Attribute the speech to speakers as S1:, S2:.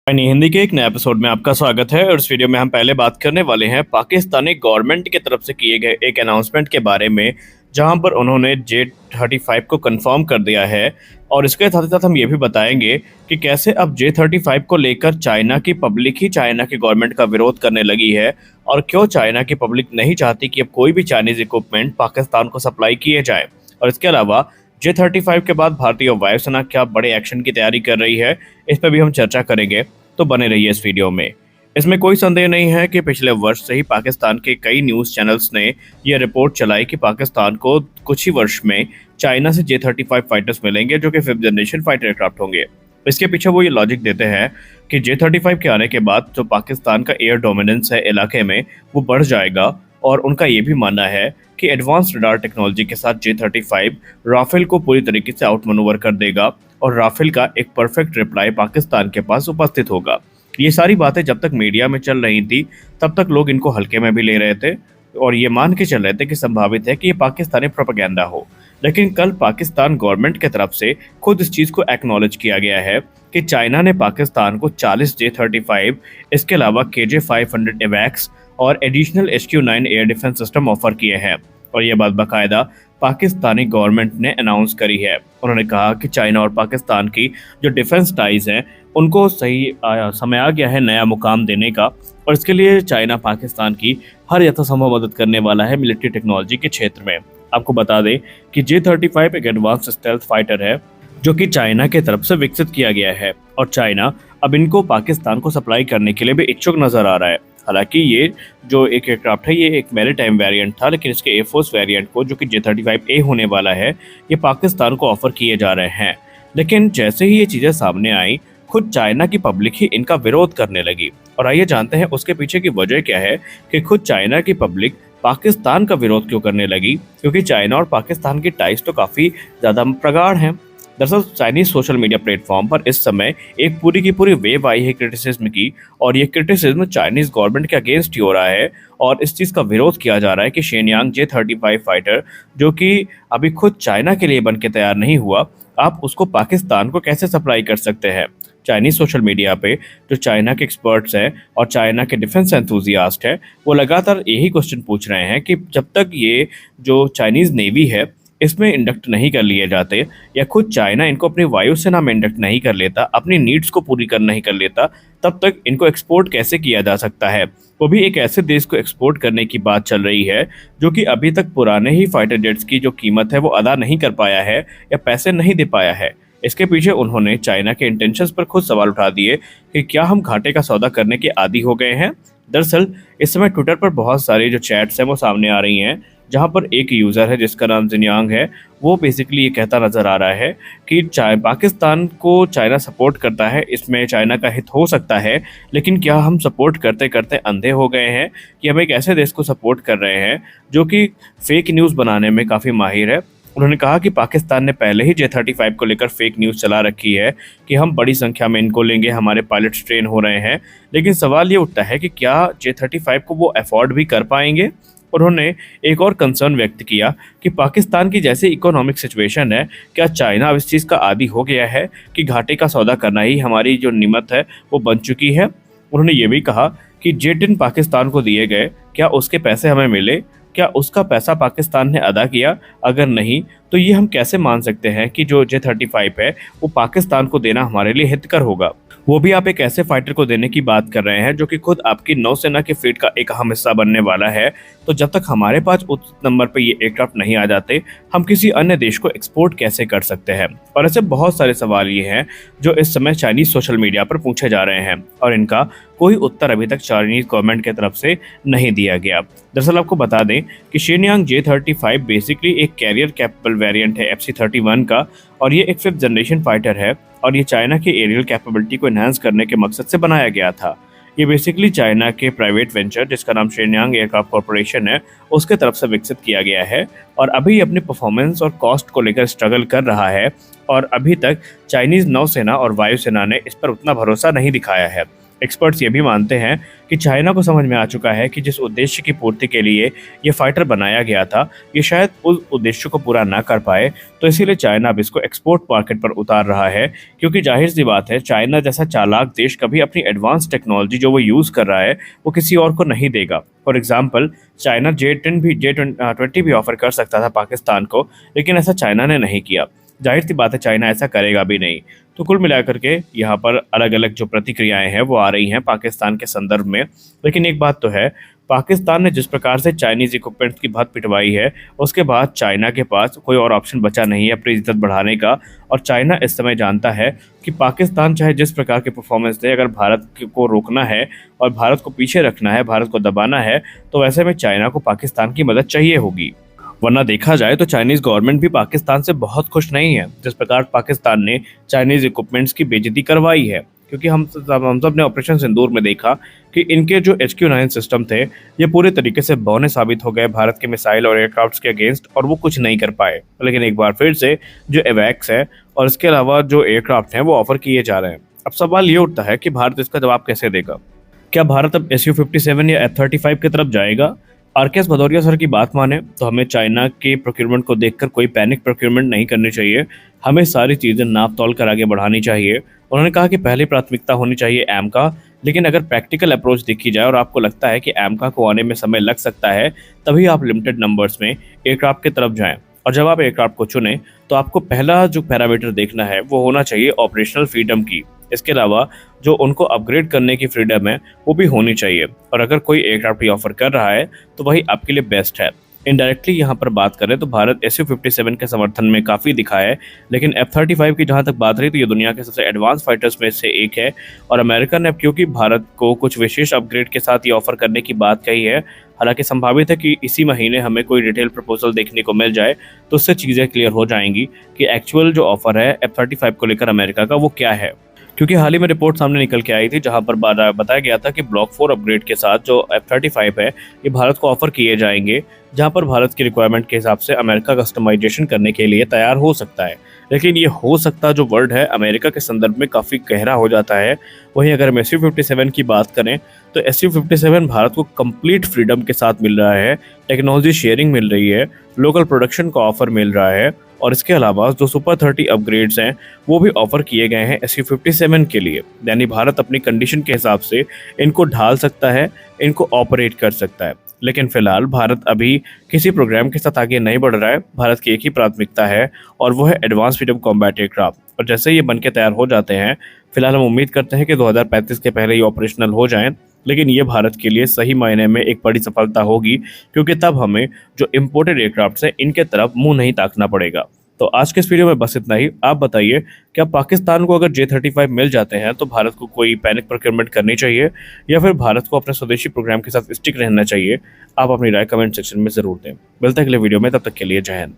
S1: हिंदी के एक नए एपिसोड में आपका स्वागत है। और इस वीडियो में हम पहले बात करने वाले हैं पाकिस्तानी गवर्नमेंट की तरफ से किए गए एक अनाउंसमेंट के बारे में, जहां पर उन्होंने J-35 को कंफर्म कर दिया है। और इसके साथ ही साथ हम ये भी बताएंगे कि कैसे अब J-35 को लेकर चाइना की पब्लिक ही चाइना की गवर्नमेंट का विरोध करने लगी है, और क्यों चाइना की पब्लिक नहीं चाहती कि अब कोई भी चाइनीज इक्विपमेंट पाकिस्तान को सप्लाई किए जाए। और इसके अलावा J-35 के बाद भारतीय वायुसेना क्या बड़े एक्शन की तैयारी कर रही है, इस पर भी हम चर्चा करेंगे। तो बने रहिए इस वीडियो में। इसमें कोई संदेह नहीं है कि पिछले वर्ष से ही पाकिस्तान के कई न्यूज़ चैनल्स ने यह रिपोर्ट चलाई कि पाकिस्तान को कुछ ही वर्ष में चाइना से J-35 फाइटर्स मिलेंगे, जो कि 5th जनरेशन फाइटर एयरक्राफ्ट होंगे। इसके पीछे वो ये लॉजिक देते हैं कि J-35 के आने के बाद जो पाकिस्तान का एयर डोमिनेंस है इलाके में, वो बढ़ जाएगा। और उनका ये भी मानना है कि एडवांस रडार टेक्नोलॉजी के साथ J-35 राफेल को पूरी तरीके से आउट मनूवर कर देगा, और राफेल का एक परफेक्ट रिप्लाई पाकिस्तान के पास उपस्थित होगा। ये सारी बातें जब तक मीडिया में चल रही थी, तब तक लोग इनको हल्के में भी ले रहे थे और ये मान के चल रहे थे कि संभावित है कि ये पाकिस्तानी प्रोपेगेंडा हो। लेकिन कल पाकिस्तान गवर्नमेंट की तरफ से खुद इस चीज़ को एक्नॉलेज किया गया है कि चाइना ने पाकिस्तान को 40 J-35, इसके अलावा KJ-500 एवैक्स और additional HQ-9 air defence system offer किए हैं। और ये बात बाकायदा पाकिस्तानी गवर्नमेंट ने अनाउंस करी है। उन्होंने कहा कि चाइना और पाकिस्तान की जो डिफेंस टाइज हैं, उनको सही समय आ गया है नया मुकाम देने का, और इसके लिए चाइना पाकिस्तान की हर यथासंभव मदद करने वाला है मिलिट्री टेक्नोलॉजी के क्षेत्र में। आपको बता दें कि J-35 एक एडवांस स्टेल्थ फाइटर है जो कि चाइना की तरफ से विकसित किया गया है, और चाइना अब इनको पाकिस्तान को सप्लाई करने के लिए भी इच्छुक नजर आ रहा है। हालांकि ये जो एक एयरक्राफ्ट है, ये एक मैरीटाइम वेरिएंट था, लेकिन इसके एयरफोर्स वेरिएंट को, जो कि J-35A होने वाला है, ये पाकिस्तान को ऑफर किए जा रहे हैं। लेकिन जैसे ही ये चीज़ें सामने आई, खुद चाइना की पब्लिक ही इनका विरोध करने लगी। और आइए जानते हैं उसके पीछे की वजह क्या है कि खुद चाइना की पब्लिक पाकिस्तान का विरोध क्यों करने लगी, क्योंकि चाइना और पाकिस्तान की टाइज तो काफ़ी ज़्यादा प्रगाढ़ हैं। दरअसल चाइनीज सोशल मीडिया प्लेटफॉर्म पर इस समय एक पूरी की पूरी वेव आई है क्रिटिसिज्म की, और ये क्रिटिसिज्म चाइनीज गवर्नमेंट के अगेंस्ट ही हो रहा है। और इस चीज़ का विरोध किया जा रहा है कि शेनयांग J-35 फाइटर, जो कि अभी खुद चाइना के लिए बन के तैयार नहीं हुआ, आप उसको पाकिस्तान को कैसे सप्लाई कर सकते हैं। चाइनीज सोशल मीडिया पे जो चाइना के एक्सपर्ट्स हैं और चाइना के डिफेंस एंथुजियास्ट हैं, वो लगातार यही क्वेश्चन पूछ रहे हैं कि जब तक ये जो चाइनीज़ नेवी है इसमें इंडक्ट नहीं कर लिए जाते, या खुद चाइना इनको अपनी वायुसेना में इंडक्ट नहीं कर लेता, अपनी नीड्स को पूरी कर नहीं कर लेता, तब तक इनको एक्सपोर्ट कैसे किया जा सकता है। वो भी एक ऐसे देश को एक्सपोर्ट करने की बात चल रही है जो कि अभी तक पुराने ही फाइटर जेट्स की जो कीमत है वो अदा नहीं कर पाया है या पैसे नहीं दे पाया है। इसके पीछे उन्होंने चाइना के इंटेंशंस पर खुद सवाल उठा दिए कि क्या हम घाटे का सौदा करने के आदी हो गए हैं। दरअसल इस समय ट्विटर पर बहुत सारी जो चैट्स हैं वो सामने आ रही हैं, जहां पर एक यूज़र है जिसका नाम जिनयांग है, वो बेसिकली ये कहता नज़र आ रहा है कि पाकिस्तान को चाइना सपोर्ट करता है, इसमें चाइना का हित हो सकता है, लेकिन क्या हम सपोर्ट करते करते अंधे हो गए हैं कि हम एक ऐसे देश को सपोर्ट कर रहे हैं जो कि फेक न्यूज़ बनाने में काफ़ी माहिर है। उन्होंने कहा कि पाकिस्तान ने पहले ही J-35 को लेकर फेक न्यूज़ चला रखी है कि हम बड़ी संख्या में इनको लेंगे, हमारे पायलट्स ट्रेन हो रहे हैं। लेकिन सवाल ये उठता है कि क्या J-35 को वो अफोर्ड भी कर पाएंगे। उन्होंने एक और कंसर्न व्यक्त किया कि पाकिस्तान की जैसी इकोनॉमिक सिचुएशन है, क्या चाइना अब इस चीज़ का आदी हो गया है कि घाटे का सौदा करना ही हमारी जो नियत है वो बन चुकी है। उन्होंने ये भी कहा कि J-10 पाकिस्तान को दिए गए, क्या उसके पैसे हमें मिले, क्या उसका पैसा पाकिस्तान ने अदा किया, अगर नहीं तो ये हम कैसे मान सकते हैं कि जो J-35 है वो पाकिस्तान को देना हमारे लिए हितकर होगा। वो भी आप एक ऐसे फाइटर को देने की बात कर रहे हैं जो कि खुद आपकी नौसेना के फ्लीट का एक अहम हिस्सा बनने वाला है। तो जब तक हमारे पास उस नंबर पे ये एयरक्राफ्ट नहीं आ जाते, हम किसी अन्य देश को एक्सपोर्ट कैसे कर सकते हैं। और ऐसे बहुत सारे सवाल ये हैं जो इस समय चाइनीज सोशल मीडिया पर पूछे जा रहे हैं, और इनका कोई उत्तर अभी तक चाइनीज गवर्नमेंट की तरफ से नहीं दिया गया। दरअसल आपको बता दें कि शेनयांग J-35 बेसिकली एक कैरियर कैपेबल वेरिएंट है FC-31 का, और ये एक 5th जनरेशन फाइटर है, और ये चाइना के एरियल कैपेबिलिटी को एनहांस करने के मकसद से बनाया गया था। ये बेसिकली चाइना के प्राइवेट वेंचर, जिसका नाम शेनयांग एयरक्राफ्ट कॉरपोरेशन है, उसके तरफ से विकसित किया गया है, और अभी अपनी परफॉर्मेंस और कॉस्ट को लेकर स्ट्रगल कर रहा है। और अभी तक चाइनीज़ नौसेना और वायुसेना ने इस पर उतना भरोसा नहीं दिखाया है। एक्सपर्ट्स ये भी मानते हैं कि चाइना को समझ में आ चुका है कि जिस उद्देश्य की पूर्ति के लिए ये फाइटर बनाया गया था, ये शायद उस उद्देश्य को पूरा ना कर पाए, तो इसीलिए चाइना अब इसको एक्सपोर्ट मार्केट पर उतार रहा है। क्योंकि जाहिर सी बात है, चाइना जैसा चालाक देश कभी अपनी एडवांस टेक्नोलॉजी जो वो यूज़ कर रहा है वो किसी और को नहीं देगा। फॉर एग्जाम्पल, चाइना J20 भी ऑफर कर सकता था पाकिस्तान को, लेकिन ऐसा चाइना ने नहीं किया। जाहिर सी बात है, चाइना ऐसा करेगा भी नहीं। तो कुल मिलाकर के यहाँ पर अलग अलग जो प्रतिक्रियाएं हैं वो आ रही हैं पाकिस्तान के संदर्भ में। लेकिन एक बात तो है, पाकिस्तान ने जिस प्रकार से चाइनीज़ इक्विपमेंट्स की बहुत पिटवाई है, उसके बाद चाइना के पास कोई और ऑप्शन बचा नहीं है अपनी इज्जत बढ़ाने का। और चाइना इस समय जानता है कि पाकिस्तान चाहे जिस प्रकार के परफॉर्मेंस दे, अगर भारत को रोकना है और भारत को पीछे रखना है, भारत को दबाना है, तो वैसे में चाइना को पाकिस्तान की मदद चाहिए होगी। वरना देखा जाए तो चाइनीज़ गवर्नमेंट भी पाकिस्तान से बहुत खुश नहीं है, जिस प्रकार पाकिस्तान ने चाइनीज़ इक्विपमेंट्स की बेइज्जती करवाई है। क्योंकि हम सब ने ऑपरेशन सिंदूर में देखा कि इनके जो HQ-9 सिस्टम थे, ये पूरे तरीके से बौने साबित हो गए भारत के मिसाइल और एयरक्राफ्ट्स के अगेंस्ट, और वो कुछ नहीं कर पाए। लेकिन एक बार फिर से जो एवैक्स है और इसके अलावा जो एयरक्राफ्ट हैं वो ऑफर किए जा रहे हैं। अब सवाल ये उठता है कि भारत इसका जवाब कैसे देगा। क्या भारत अब Su-57 या F-35 की तरफ जाएगा? RKS भदौरिया सर की बात माने तो हमें चाइना के प्रोक्योरमेंट को देखकर कोई पैनिक प्रोक्योरमेंट नहीं करनी चाहिए। हमें सारी चीज़ें नाप तौल कर आगे बढ़ानी चाहिए। उन्होंने कहा कि पहली प्राथमिकता होनी चाहिए AMCA, लेकिन अगर प्रैक्टिकल अप्रोच देखी जाए और आपको लगता है कि AMCA को आने में समय लग सकता है, तभी आप लिमिटेड नंबर्स में एयरक्राफ्ट की तरफ जाएं। और जब आप एयरक्राफ्ट को चुनें तो आपको पहला जो पैरामीटर देखना है वो होना चाहिए ऑपरेशनल फ्रीडम की। इसके अलावा जो उनको अपग्रेड करने की फ्रीडम है वो भी होनी चाहिए, और अगर कोई एयरक्राफ्ट ऑफर कर रहा है तो वही आपके लिए बेस्ट है। इनडायरेक्टली यहाँ पर बात करें तो भारत Su-57 के समर्थन में काफ़ी दिखा है, लेकिन F-35 की जहाँ तक बात रही तो ये दुनिया के सबसे एडवांस फाइटर्स में से एक है। और अमेरिका ने अब क्योंकि भारत को कुछ विशेष अपग्रेड के साथ ये ऑफर करने की बात कही है, हालांकि संभावित है कि इसी महीने हमें कोई डिटेल प्रपोजल देखने को मिल जाए, तो उससे चीज़ें क्लियर हो जाएंगी कि एक्चुअल जो ऑफर है F-35 को लेकर अमेरिका का वो क्या है। क्योंकि हाल ही में रिपोर्ट सामने निकल के आई थी जहां पर बताया गया था कि ब्लॉक 4 अपग्रेड के साथ जो F-35 है ये भारत को ऑफर किए जाएंगे, जहां पर भारत की रिक्वायरमेंट के हिसाब से अमेरिका कस्टमाइजेशन करने के लिए तैयार हो सकता है। लेकिन ये हो सकता जो वर्ड है अमेरिका के संदर्भ में काफ़ी गहरा हो जाता है। वहीं अगर हम Su-57 की बात करें तो Su-57 भारत को कंप्लीट फ्रीडम के साथ मिल रहा है, टेक्नोलॉजी शेयरिंग मिल रही है, लोकल प्रोडक्शन का ऑफर मिल रहा है, और इसके अलावा जो सुपर 30 अपग्रेड्स हैं वो भी ऑफर किए गए हैं Su-57 के लिए। यानी भारत अपनी कंडीशन के हिसाब से इनको ढाल सकता है, इनको ऑपरेट कर सकता है। लेकिन फिलहाल भारत अभी किसी प्रोग्राम के साथ आगे नहीं बढ़ रहा है। भारत की एक ही प्राथमिकता है और वो है एडवांस फ्रीडम कॉम्बैट एयरक्राफ्ट। और जैसे ये बनके तैयार हो जाते हैं, फिलहाल हम उम्मीद करते हैं कि 2035 के पहले ये ऑपरेशनल हो जाएं। लेकिन ये भारत के लिए सही मायने में एक बड़ी सफलता होगी, क्योंकि तब हमें जो इम्पोर्टेड एयरक्राफ्ट है इनके तरफ मुंह नहीं ताकना पड़ेगा। तो आज के इस वीडियो में बस इतना ही। आप बताइए, क्या पाकिस्तान को अगर J-35 मिल जाते हैं तो भारत को कोई पैनिक प्रोक्योरमेंट करनी चाहिए, या फिर भारत को अपने स्वदेशी प्रोग्राम के साथ स्टिक रहना चाहिए? आप अपनी राय कमेंट सेक्शन में जरूर दें। मिलते हैं अगले वीडियो में, तब तक के लिए जय हिंद।